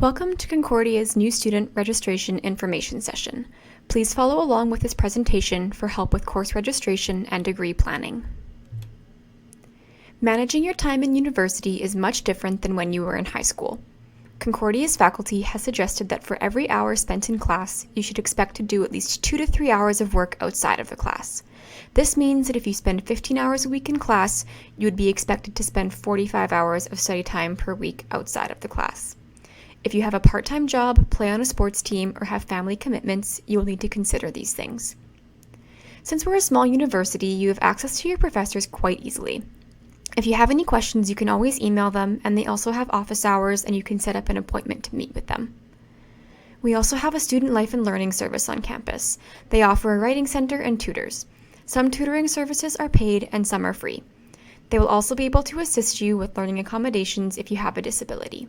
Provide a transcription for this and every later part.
Welcome to Concordia's new student registration information session. Please follow along with this presentation for help with course registration and degree planning. Managing your time in university is much different than when you were in high school. Concordia's faculty has suggested that for every hour spent in class, you should expect to do at least 2 to 3 hours of work outside of the class. This means that if you spend 15 hours a week in class, you would be expected to spend 45 hours of study time per week outside of the class. If you have a part-time job, play on a sports team, or have family commitments, you will need to consider these things. Since we're a small university, you have access to your professors quite easily. If you have any questions, you can always email them, and they also have office hours, and you can set up an appointment to meet with them. We also have a student life and learning service on campus. They offer a writing center and tutors. Some tutoring services are paid, and some are free. They will also be able to assist you with learning accommodations if you have a disability.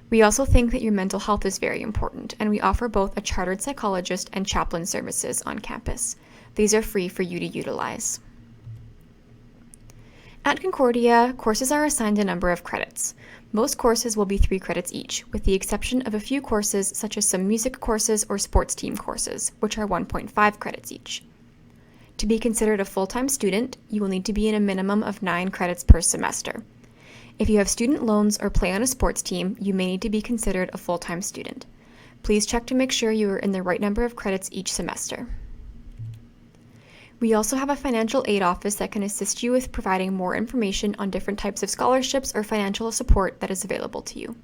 We also think that your mental health is very important, and we offer both a chartered psychologist and chaplain services on campus. These are free for you to utilize. At Concordia, courses are assigned a number of credits. Most courses will be 3 credits each, with the exception of a few courses such as some music courses or sports team courses, which are 1.5 credits each. To be considered a full-time student, you will need to be in a minimum of 9 credits per semester. If you have student loans or play on a sports team, you may need to be considered a full-time student. Please check to make sure you are in the right number of credits each semester. We also have a financial aid office that can assist you with providing more information on different types of scholarships or financial support that is available to you.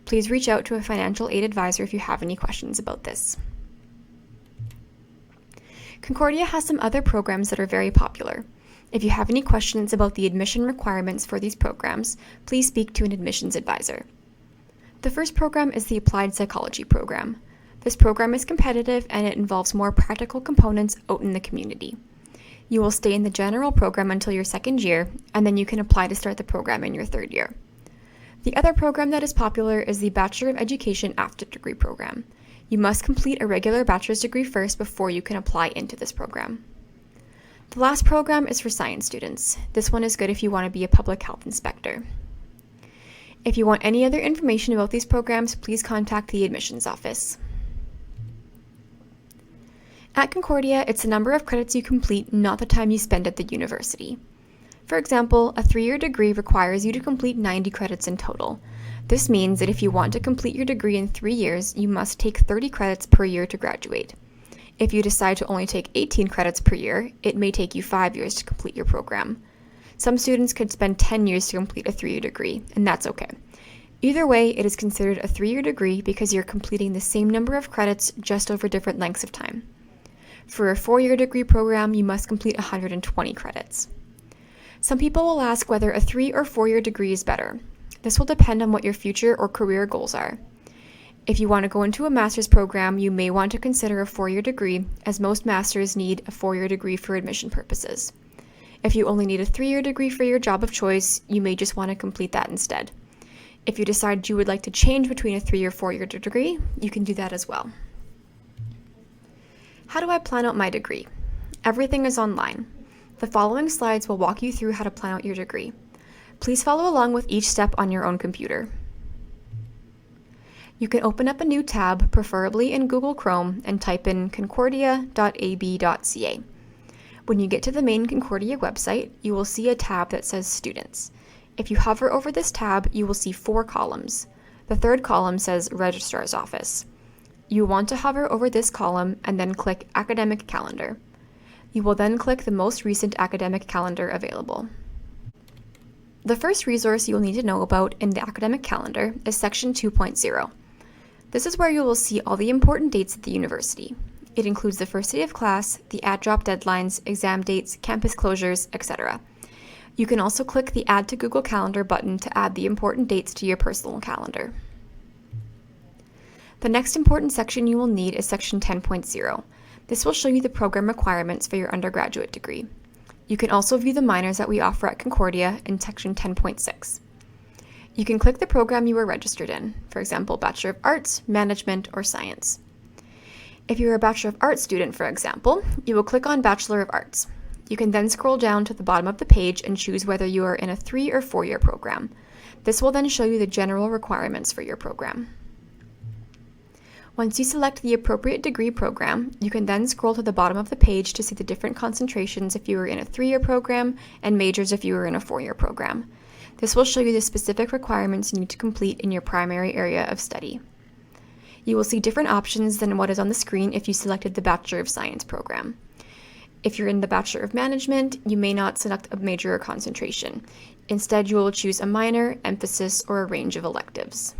Please reach out to a financial aid advisor if you have any questions about this. Concordia has some other programs that are very popular. If you have any questions about the admission requirements for these programs, please speak to an admissions advisor. The first program is the Applied Psychology program. This program is competitive and it involves more practical components out in the community. You will stay in the general program until your second year, and then you can apply to start the program in your third year. The other program that is popular is the Bachelor of Education After Degree program. You must complete a regular bachelor's degree first before you can apply into this program. The last program is for science students. This one is good if you want to be a public health inspector. If you want any other information about these programs, please contact the admissions office. At Concordia, it's the number of credits you complete, not the time you spend at the university. For example, a 3-year degree requires you to complete 90 credits in total. This means that if you want to complete your degree in 3 years, you must take 30 credits per year to graduate. If you decide to only take 18 credits per year, it may take you 5 years to complete your program. Some students could spend 10 years to complete a 3-year degree, and that's okay. Either way, it is considered a 3-year degree because you're completing the same number of credits just over different lengths of time. For a 4-year degree program, you must complete 120 credits. Some people will ask whether a 3 or 4-year degree is better. This will depend on what your future or career goals are. If you want to go into a master's program, you may want to consider a 4-year degree, as most masters need a 4-year degree for admission purposes. If you only need a 3-year degree for your job of choice, you may just want to complete that instead. If you decide you would like to change between a 3 or 4-year degree, you can do that as well. How do I plan out my degree? Everything is online. The following slides will walk you through how to plan out your degree. Please follow along with each step on your own computer. You can open up a new tab, preferably in Google Chrome, and type in concordia.ab.ca. When you get to the main Concordia website, you will see a tab that says Students. If you hover over this tab, you will see 4 columns. The third column says Registrar's Office. You want to hover over this column and then click Academic Calendar. You will then click the most recent academic calendar available. The first resource you will need to know about in the academic calendar is Section 2.0. This is where you will see all the important dates at the university. It includes the first day of class, the add-drop deadlines, exam dates, campus closures, etc. You can also click the Add to Google Calendar button to add the important dates to your personal calendar. The next important section you will need is Section 10.0. This will show you the program requirements for your undergraduate degree. You can also view the minors that we offer at Concordia in Section 10.6. You can click the program you were registered in, for example, Bachelor of Arts, Management, or Science. If you're a Bachelor of Arts student, for example, you will click on Bachelor of Arts. You can then scroll down to the bottom of the page and choose whether you are in a 3 or 4-year program. This will then show you the general requirements for your program. Once you select the appropriate degree program, you can then scroll to the bottom of the page to see the different concentrations if you were in a 3-year program and majors if you were in a 4-year program. This will show you the specific requirements you need to complete in your primary area of study. You will see different options than what is on the screen if you selected the Bachelor of Science program. If you're in the Bachelor of Management, you may not select a major or concentration. Instead, you will choose a minor, emphasis, or a range of electives.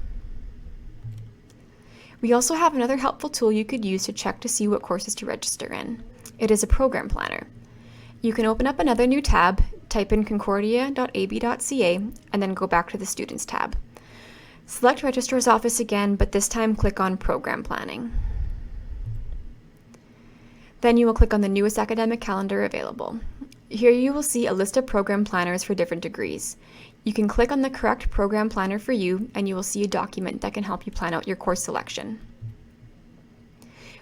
We also have another helpful tool you could use to check to see what courses to register in. It is a program planner. You can open up another new tab, type in concordia.ab.ca, and then go back to the Students tab. Select Registrar's Office again, but this time click on Program Planning. Then you will click on the newest academic calendar available. Here you will see a list of program planners for different degrees. You can click on the correct program planner for you, and you will see a document that can help you plan out your course selection.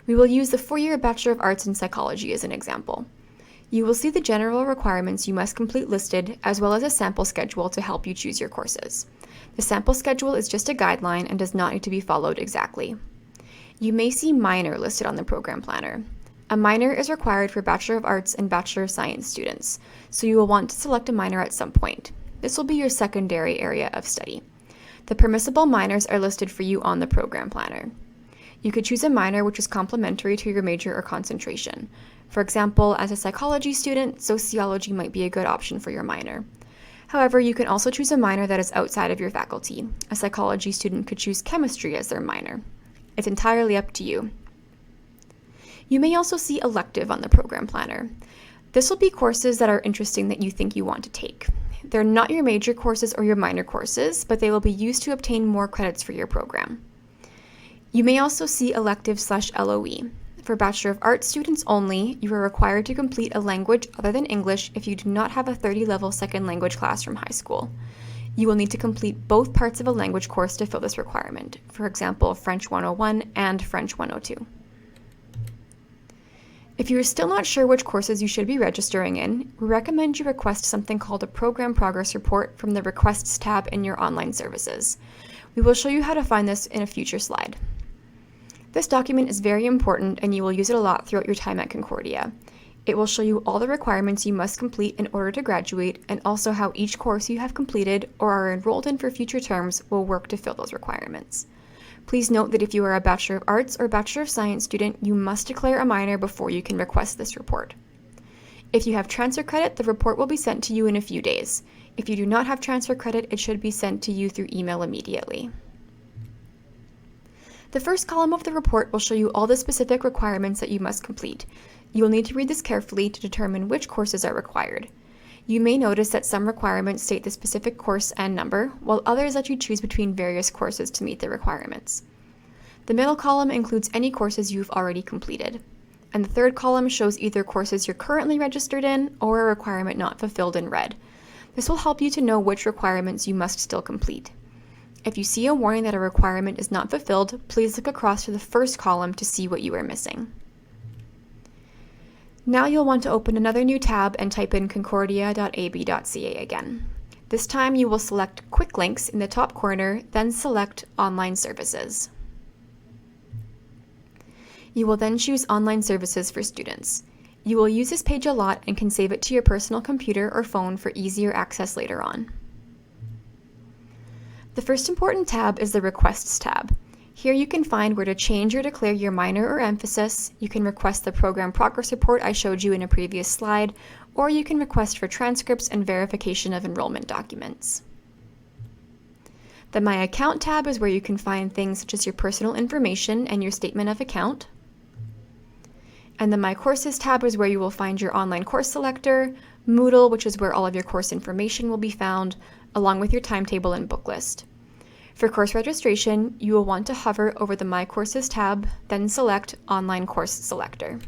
We will use the 4-year Bachelor of Arts in Psychology as an example. You will see the general requirements you must complete listed, as well as a sample schedule to help you choose your courses. The sample schedule is just a guideline and does not need to be followed exactly. You may see minor listed on the program planner. A minor is required for Bachelor of Arts and Bachelor of Science students, so you will want to select a minor at some point. This will be your secondary area of study. The permissible minors are listed for you on the program planner. You could choose a minor which is complementary to your major or concentration. For example, as a psychology student, sociology might be a good option for your minor. However, you can also choose a minor that is outside of your faculty. A psychology student could choose chemistry as their minor. It's entirely up to you. You may also see elective on the program planner. This will be courses that are interesting that you think you want to take. They're not your major courses or your minor courses, but they will be used to obtain more credits for your program. You may also see elective/LOE. For Bachelor of Arts students only, you are required to complete a language other than English if you do not have a 30-level second language class from high school. You will need to complete both parts of a language course to fill this requirement, for example, French 101 and French 102. If you are still not sure which courses you should be registering in, we recommend you request something called a Program Progress Report from the Requests tab in your online services. We will show you how to find this in a future slide. This document is very important and you will use it a lot throughout your time at Concordia. It will show you all the requirements you must complete in order to graduate and also how each course you have completed or are enrolled in for future terms will work to fill those requirements. Please note that if you are a Bachelor of Arts or Bachelor of Science student, you must declare a minor before you can request this report. If you have transfer credit, the report will be sent to you in a few days. If you do not have transfer credit, it should be sent to you through email immediately. The first column of the report will show you all the specific requirements that you must complete. You will need to read this carefully to determine which courses are required. You may notice that some requirements state the specific course and number, while others let you choose between various courses to meet the requirements. The middle column includes any courses you've already completed, and the third column shows either courses you're currently registered in or a requirement not fulfilled in red. This will help you to know which requirements you must still complete. If you see a warning that a requirement is not fulfilled, please look across to the first column to see what you are missing. Now you'll want to open another new tab and type in concordia.ab.ca again. This time you will select Quick Links in the top corner, then select Online Services. You will then choose Online Services for Students. You will use this page a lot and can save it to your personal computer or phone for easier access later on. The first important tab is the Requests tab. Here you can find where to change or declare your minor or emphasis, you can request the Program Progress Report I showed you in a previous slide, or you can request for transcripts and verification of enrollment documents. The My Account tab is where you can find things such as your personal information and your statement of account. And the My Courses tab is where you will find your online course selector, Moodle, which is where all of your course information will be found, along with your timetable and book list. For course registration, you will want to hover over the My Courses tab, then select Online Course Selector.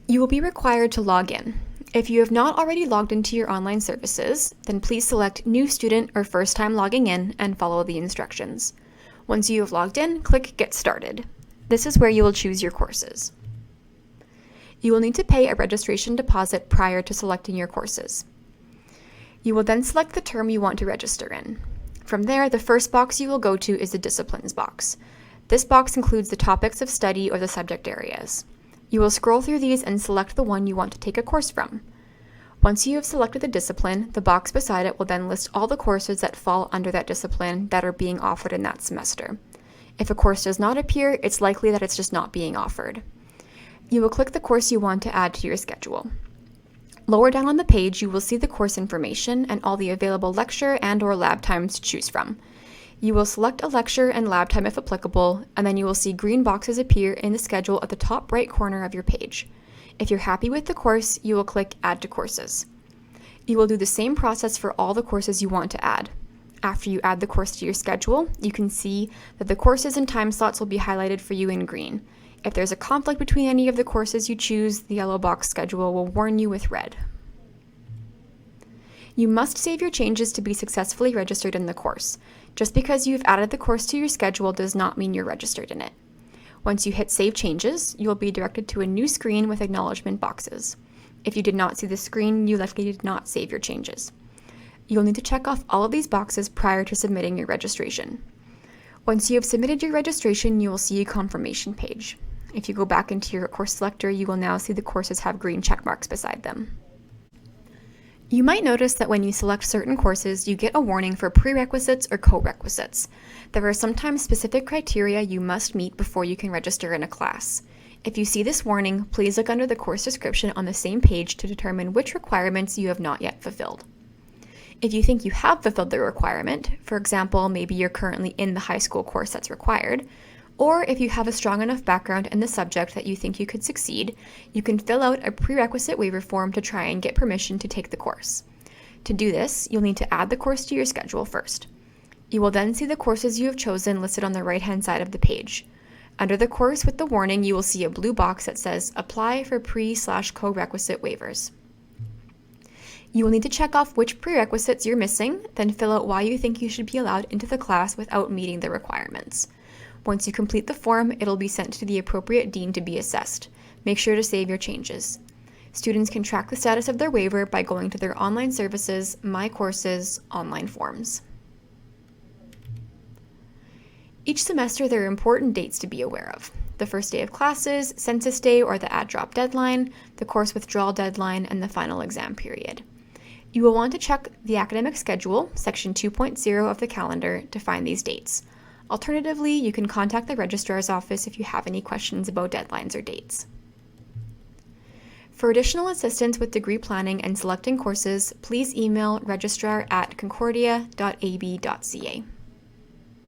You will be required to log in. If you have not already logged into your online services, then please select New Student or First Time Logging In and follow the instructions. Once you have logged in, click Get Started. This is where you will choose your courses. You will need to pay a registration deposit prior to selecting your courses. You will then select the term you want to register in. From there, the first box you will go to is the disciplines box. This box includes the topics of study or the subject areas. You will scroll through these and select the one you want to take a course from. Once you have selected the discipline, the box beside it will then list all the courses that fall under that discipline that are being offered in that semester. If a course does not appear, it's likely that it's just not being offered. You will click the course you want to add to your schedule. Lower down on the page, you will see the course information and all the available lecture and/or lab times to choose from. You will select a lecture and lab time if applicable, and then you will see green boxes appear in the schedule at the top right corner of your page. If you're happy with the course, you will click Add to Courses. You will do the same process for all the courses you want to add. After you add the course to your schedule, you can see that the courses and time slots will be highlighted for you in green. If there's a conflict between any of the courses you choose, the yellow box schedule will warn you with red. You must save your changes to be successfully registered in the course. Just because you've added the course to your schedule does not mean you're registered in it. Once you hit Save Changes, you will be directed to a new screen with acknowledgement boxes. If you did not see the screen, you likely did not save your changes. You'll need to check off all of these boxes prior to submitting your registration. Once you have submitted your registration, you will see a confirmation page. If you go back into your course selector, you will now see the courses have green check marks beside them. You might notice that when you select certain courses, you get a warning for prerequisites or corequisites. There are sometimes specific criteria you must meet before you can register in a class. If you see this warning, please look under the course description on the same page to determine which requirements you have not yet fulfilled. If you think you have fulfilled the requirement, for example, maybe you're currently in the high school course that's required, or if you have a strong enough background in the subject that you think you could succeed, you can fill out a prerequisite waiver form to try and get permission to take the course. To do this, you'll need to add the course to your schedule first. You will then see the courses you have chosen listed on the right-hand side of the page. Under the course with the warning, you will see a blue box that says Apply for Pre/Corequisite Waivers. You will need to check off which prerequisites you're missing, then fill out why you think you should be allowed into the class without meeting the requirements. Once you complete the form, it'll be sent to the appropriate dean to be assessed. Make sure to save your changes. Students can track the status of their waiver by going to their online services, My Courses, Online Forms. Each semester, there are important dates to be aware of. The first day of classes, census day or the add-drop deadline, the course withdrawal deadline, and the final exam period. You will want to check the academic schedule, section 2.0 of the calendar, to find these dates. Alternatively, you can contact the registrar's office if you have any questions about deadlines or dates. For additional assistance with degree planning and selecting courses, please email registrar@concordia.ab.ca.